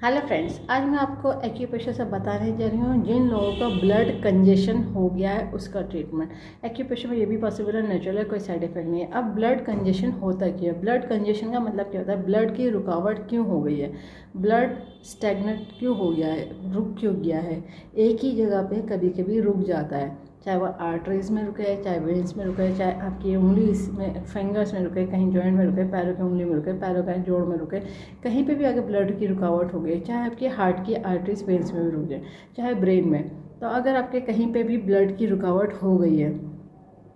Hello friends, आज मैं आपको एक्यूप्रेशर से बताने जा रही हूँ जिन लोगों का ब्लड कंजेशन हो गया है उसका ट्रीटमेंट। एक्यूप्रेशर में ये भी पॉसिबल है, नेचुरल है, कोई साइड इफेक्ट नहीं है। अब ब्लड कंजेशन होता क्या है? ब्लड कंजेशन का मतलब क्या होता है? ब्लड की रुकावट क्यों हो गई है, ब्लड स्टैग्नेंट क्यों हो गया है, रुक क्यों गया है, एक ही जगह पे कभी कभी रुक जाता है। चाहे वो आर्टरीज में रुके, चाहे वेन्स में रुके, चाहे आपकी उंगली में फिंगर्स में रुके, कहीं जॉइंट में रुके, पैरों की उंगली में रुके, पैरों का जोड़ में रुके, कहीं पे भी अगर ब्लड की रुकावट हो गई, चाहे आपके हार्ट की आर्टरीज वेन्स में भी रुक जाए, चाहे ब्रेन में, तो अगर आपके कहीं पे भी ब्लड की रुकावट हो गई है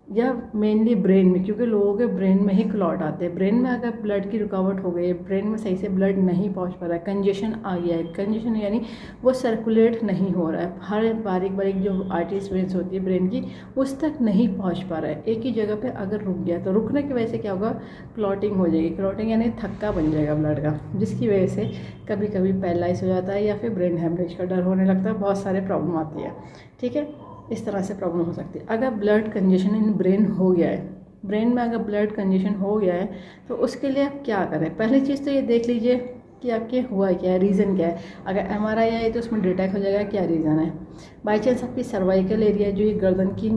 या मेनली ब्रेन में, क्योंकि लोगों के ब्रेन में ही क्लॉट आते हैं, ब्रेन में अगर ब्लड की रुकावट हो गई है, ब्रेन में सही से ब्लड नहीं पहुंच पा रहा है, कंजेशन आ गया है, कंजेशन यानी वो सर्कुलेट नहीं हो रहा है, हर बारीक बारीक जो आर्टरीज वेन्स होती है ब्रेन की उस तक नहीं पहुंच पा रहा है, एक ही जगह पे अगर रुक गया तो रुकने की वजह से क्या होगा, क्लॉटिंग हो जाएगी। क्लॉटिंग यानी थक्का बन जाएगा ब्लड का, जिसकी वजह से कभी कभी पैरालाइज हो जाता है या फिर ब्रेन हेमरेज का डर होने लगता है, बहुत सारे प्रॉब्लम आती है। ठीक है, इस तरह से प्रॉब्लम हो सकती है। अगर ब्लड कंजेशन इन ब्रेन हो गया है, ब्रेन में अगर ब्लड कंजेशन हो गया है तो उसके लिए आप क्या करें? पहली चीज़ तो ये देख लीजिए कि आपके हुआ क्या है, रीज़न क्या है। अगर एमआरआई है तो उसमें डिटेक्ट हो जाएगा क्या रीज़न है। बाई चांस आपकी सर्वाइकल एरिया जो ये गर्दन की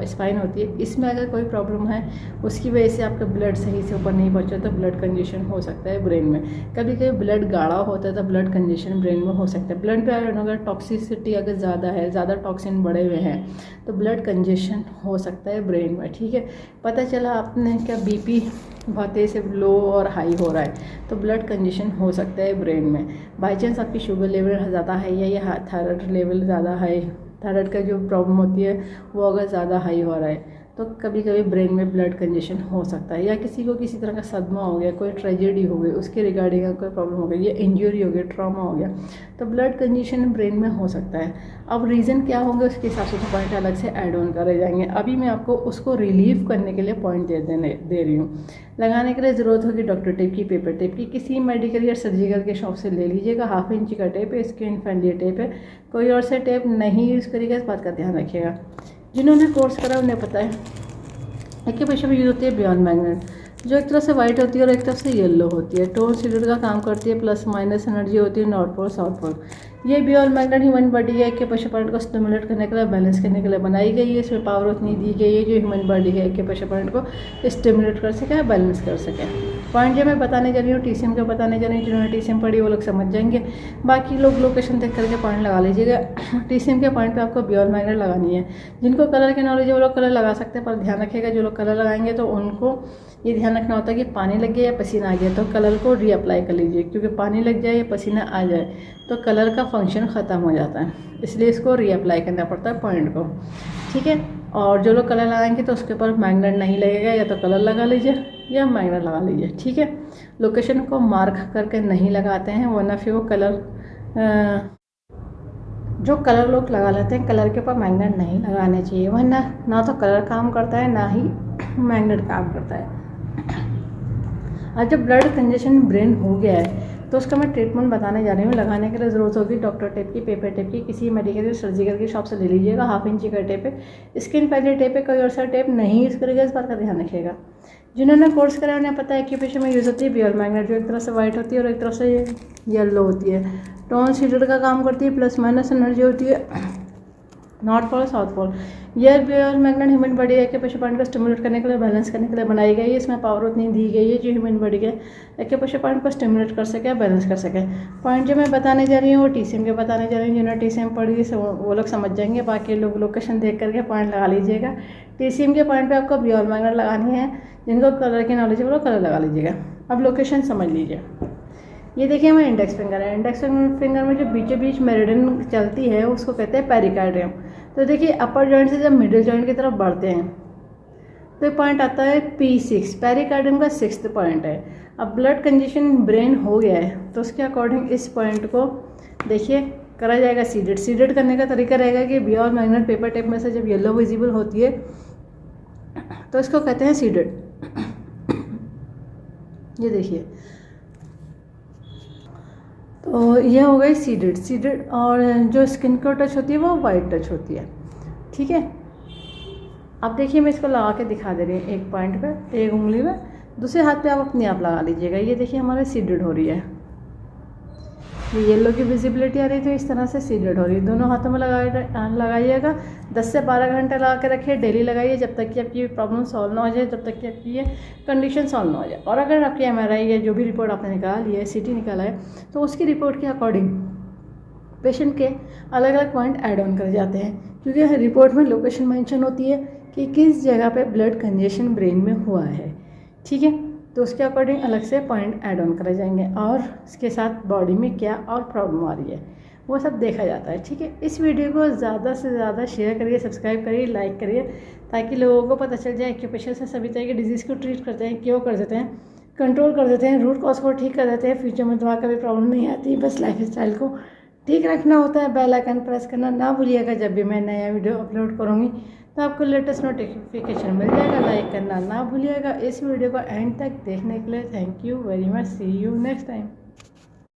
स्पाइन होती है, इसमें अगर कोई प्रॉब्लम है, उसकी वजह से आपका ब्लड सही से ऊपर नहीं पहुंचा तो ब्लड कंजेशन हो सकता है ब्रेन में। कभी कभी ब्लड गाढ़ा होता है तो ब्लड कंजेशन ब्रेन में हो सकता है। ब्लड पे अगर टॉक्सिसिटी अगर ज़्यादा है, ज़्यादा टॉक्सिन बढ़े हुए हैं तो ब्लड कंजेशन हो सकता है ब्रेन में। ठीक है, पता चला आपने क्या बीपी बहुत तेज़ से लो और हाई हो रहा है तो ब्लड कंजेशन हो सकता है ब्रेन में। बाई चांस आपकी शुगर लेवल ज़्यादा हाई है या थायराइड लेवल ज़्यादा हाई, थायराइड का जो प्रॉब्लम होती है वो अगर ज़्यादा हाई हो रहा है तो कभी कभी ब्रेन में ब्लड कंजेशन हो सकता है। या किसी को किसी तरह का सदमा हो गया, कोई ट्रेजेडी हो गई, उसके रिगार्डिंग कोई प्रॉब्लम हो गई, या इंजरी हो गई, ट्रॉमा हो गया, तो ब्लड कंजेशन ब्रेन में हो सकता है। अब रीज़न क्या होंगे उसके हिसाब से तो पॉइंट अलग से ऐड ऑन करे जाएंगे। अभी मैं आपको उसको रिलीव करने के लिए पॉइंट दे रही हूँ। लगाने के लिए ज़रूरत होगी डॉक्टर टेप की, पेपर टेप की, किसी मेडिकल या सर्जिकल के शॉप से ले लीजिएगा। 1/2 इंच का टेप है, स्किन फ्रेंडली टेप है, कोई और से टेप नहीं यूज़ करिएगा, इस बात का ध्यान रखिएगा। जिन्होंने कोर्स करा उन्हें पता है। एक्यूप्रेशर में यूज़ होती है बियॉन्ड मैग्नेट, जो एक तरफ से वाइट होती है और एक तरफ से येलो होती है, टोन सीडेड का काम करती है, प्लस माइनस एनर्जी होती है, नॉर्थ पोल साउथ पोल। ये बियॉन्ड मैग्नेट ह्यूमन बॉडी है एक्यूप्रेशर पॉइंट को स्टिमुलेट करने के लिए, बैलेंस करने के लिए बनाई गई है। इसमें पावर उतनी दी गई है जो ह्यूमन बॉडी है एक्यूप्रेशर पॉइंट को स्टिमुलेट कर सके, बैलेंस कर सके। पॉइंट जो मैं बताने जा रही हूँ टीसीएम का बताने जा रही हूँ, जिन्होंने टीसीएम पढ़ी वो लोग समझ जाएंगे, बाकी लोग लोकेशन देख करके पॉइंट लगा लीजिएगा। टीसीएम के पॉइंट पे आपको बियॉन्ड मैग्नेट लगानी है। जिनको कलर की नॉलेज है वो लोग कलर लगा सकते हैं, पर ध्यान रखिएगा जो लोग कलर लगाएंगे तो उनको ये ध्यान रखना होता है कि पानी लग गया या पसीना आ गया तो कलर को रीअप्लाई कर लीजिए, क्योंकि पानी लग जाए या पसीना आ जाए तो कलर का फंक्शन ख़त्म हो जाता है, इसलिए इसको रीअप्लाई करना पड़ता है पॉइंट को। ठीक है, और जो लोग कलर लगाएंगे तो उसके ऊपर मैग्नेट नहीं लगेगा, या तो कलर लगा लीजिए या मैग्नेट लगा लीजिए। ठीक है, लोकेशन को मार्क करके नहीं लगाते हैं, वरना फिर वो कलर जो कलर लोग लगा लेते हैं कलर के ऊपर मैग्नेट नहीं लगाने चाहिए, वरना ना तो कलर काम करता है ना ही मैग्नेट काम करता है। और जब ब्लड कंजेशन ब्रेन हो गया है तो उसका मैं ट्रीटमेंट बताने जा रही हूँ। लगाने के लिए ज़रूरत होगी डॉक्टर टेप की, पेपर टेप की, किसी मेडिकल या सर्जिकल की शॉप से ले लीजिएगा। 1/2 इंच का टेप है, स्किन फ्रेंडली टेप है, कोई और सा टेप नहीं यूज़ करेगा, इस बात का ध्यान रखिएगा। जिन्होंने कोर्स करा उन्हें पता है एक्यूप्रेशर में यूज़ होती है बियॉन्ड मैग्नेट, जो एक तरफ से वाइट होती है और एक तरफ से येलो होती है, टोन सीडेड का काम करती है, प्लस माइनस एनर्जी होती है, नॉर्थ पोल साउथ पोल। यह beyond magnet human body acupressure point को स्टिमुलेट करने के लिए, बैलेंस करने के लिए बनाई गई है। इसमें पावर उतनी दी गई है जो ह्यूमन बॉडी के एक्यूप्रेशर पॉइंट को स्टिमुलेट कर सके, बैलेंस कर सके। पॉइंट जो मैं बताने जा रही हूँ वो टीसीएम के बताने जा रही हूँ। जिन्होंने टीसीएम पढ़ी है वो लोग समझ जाएंगे, बाकी लोग लोकेशन देख करके पॉइंट लगा लीजिएगा। टीसीएम के पॉइंट पर आपको बियॉन्ड मैग्नेट लगानी है, जिनको कलर की नॉलेज है वो लोग कलर लगा लीजिएगा। अब लोकेशन समझ लीजिए। ये देखिए हमारा इंडेक्स फिंगर है, इंडेक्स फिंगर में जो बीचों बीच मेरिडियन चलती है उसको कहते हैं पेरिकार्डियम। तो देखिए अपर जॉइंट से जब मिडिल जॉइंट की तरफ बढ़ते हैं तो ये पॉइंट आता है P6, पेरिकार्डियम का 6th पॉइंट है। अब ब्लड कंजेशन ब्रेन हो गया है तो उसके अकॉर्डिंग इस पॉइंट को देखिए करा जाएगा सीडेड। सीडेड करने का तरीका रहेगा कि बियॉन्ड मैग्नेट पेपर टेप में से जब येलो विजिबल होती है तो इसको कहते हैं सीडेड। ये देखिए, तो ये हो गई सीडेड। सीडेड और जो स्किन को टच होती है वो वाइट टच होती है। ठीक है, अब देखिए मैं इसको लगा के दिखा दे रही हूँ, एक पॉइंट पे एक उंगली में, दूसरे हाथ पे आप अपने आप लगा लीजिएगा। ये देखिए हमारे सीडेड हो रही है। ये येलो की विजिबिलिटी आ रही है तो इस तरह से सीडेड हो रही है। दोनों हाथों में लगाइएगा 10 से 12 घंटे लगा के रखिए, डेली लगाइए जब तक कि आपकी प्रॉब्लम सॉल्व ना हो जाए, जब तक कि आपकी ये कंडीशन सॉल्व ना हो जाए। और अगर आपकी MRI या जो भी रिपोर्ट आपने निकाली है, CT निकाला है, तो उसकी रिपोर्ट के अकॉर्डिंग पेशेंट के अलग अलग पॉइंट ऐड ऑन कर जाते हैं, क्योंकि रिपोर्ट में लोकेशन मेंशन होती है कि किस जगह पे ब्लड कंजेशन ब्रेन में हुआ है, ठीक है। तो उसके अकॉर्डिंग अलग से पॉइंट ऐड ऑन करे जाएंगे और इसके साथ बॉडी में क्या और प्रॉब्लम आ रही है वो सब देखा जाता है, ठीक है। इस वीडियो को ज़्यादा से ज़्यादा शेयर करिए, सब्सक्राइब करिए, लाइक करिए, ताकि लोगों को पता चल जाए एक्यूप्रेशर से सभी तरह के डिजीज़ को ट्रीट करते हैं, क्योर कर देते हैं, कंट्रोल कर देते हैं, रूट कॉज को ठीक कर देते हैं, फ्यूचर में दवा का भी प्रॉब्लम नहीं आती। बस लाइफ स्टाइल को ठीक रखना होता है। बेल आइकन प्रेस करना ना भूलिएगा, जब भी मैं नया वीडियो अपलोड करूँगी तो आपको लेटेस्ट नोटिफिकेशन मिल जाएगा। लाइक करना ना भूलिएगा। इस वीडियो को एंड तक देखने के लिए thank you very much. See you next time.